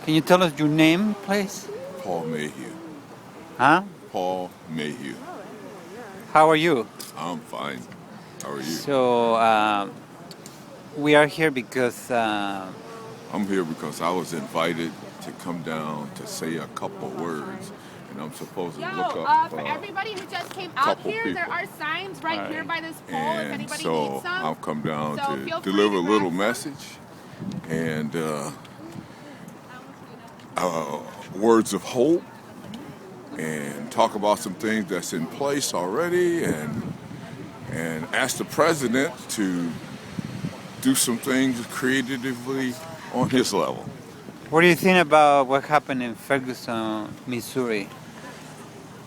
Can you tell us your name, please? Paul Mayhue. Huh? Paul Mayhue. How are you? I'm fine. How are you? So, we are here because I'm here because I was invited to come down to say a couple words, and I'm supposed to look up for everybody who just came out couple here, there people. are signs right here by this pole if And anybody so needs some. I've come down So to feel free deliver a to little grab some. message and words of hope, and talk about some things that's in place already, and ask the president to do some things creatively on his level. what do you think about what happened in Ferguson, Missouri?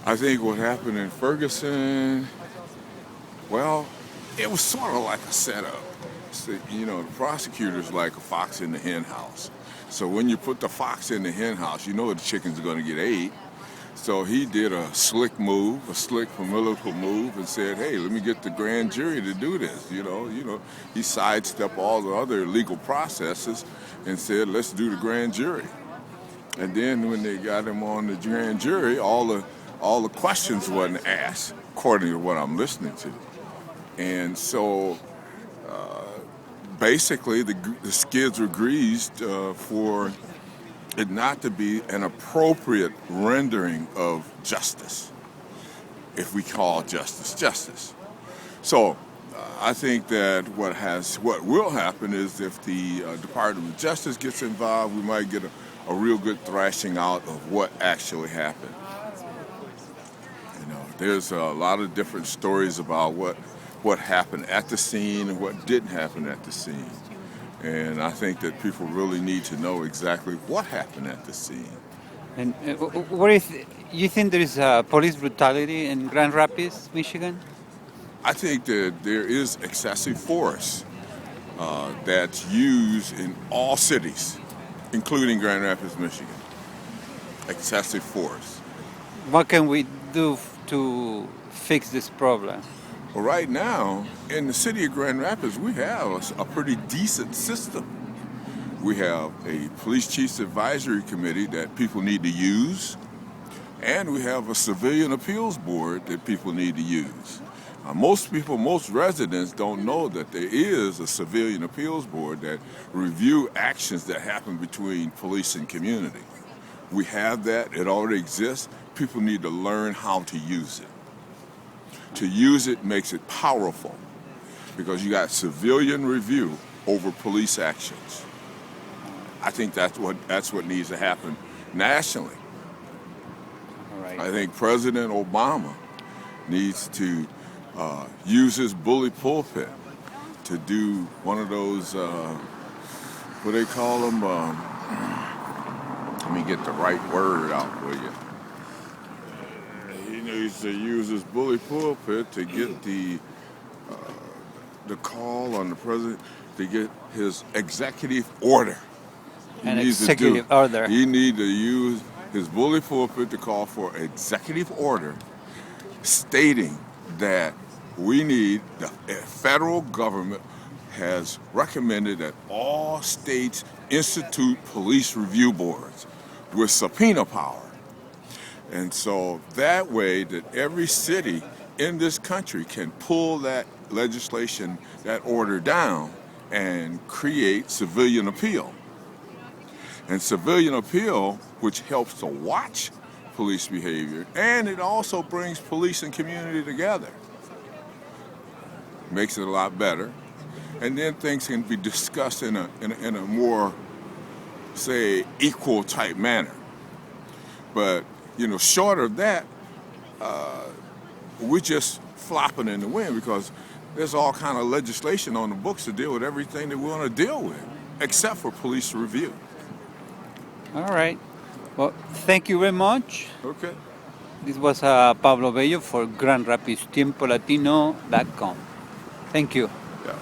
I think what happened in Ferguson, well, it was sort of like a setup. So, the prosecutor's like a fox in the hen house. So when you put the fox in the hen house, you know the chickens are going to get ate. So he did a slick move, a slick political move, and said, "Hey, let me get the grand jury to do this." He sidestepped all the other legal processes and said, "Let's do the grand jury." And then when they got him on the grand jury, all the questions wasn't asked, according to what I'm listening to. And so basically the skids were greased for it not to be an appropriate rendering of justice, if we call justice. So I think that what will happen is if the Department of Justice gets involved, we might get a real good thrashing out of what actually happened. There's a lot of different stories about what happened at the scene and what didn't happen at the scene. And I think that people really need to know exactly what happened at the scene. And what is you think there is police brutality in Grand Rapids, Michigan? I think that there is excessive force that's used in all cities, including Grand Rapids, Michigan. Excessive force. What can we do to fix this problem? Well, right now, in the city of Grand Rapids, we have a pretty decent system. We have a police chief's advisory committee that people need to use, and we have a civilian appeals board that people need to use. Most residents don't know that there is a civilian appeals board that review actions that happen between police and community. We have that. It already exists. People need to learn how to use it. To use it makes it powerful because you got civilian review over police actions. I think that's what needs to happen nationally. All right. I think President Obama needs to use his bully pulpit to do one of those, what they call them, let me get the right word out for you. He needs to use his bully pulpit to get the call on the president to get his executive order. An executive order. He needs to use his bully pulpit to call for executive order stating that the federal government has recommended that all states institute police review boards with subpoena power. And so that way that every city in this country can pull that legislation, that order down, and create civilian appeal. And civilian appeal, which helps to watch police behavior, and it also brings police and community together. Makes it a lot better. And then things can be discussed in a more, say, equal type manner. But, short of that, we're just flopping in the wind because there's all kind of legislation on the books to deal with everything that we want to deal with, except for police review. All right. Well, thank you very much. Okay. This was Pablo Bello for GrandRapidsTiempoLatino.com. Thank you. Yeah.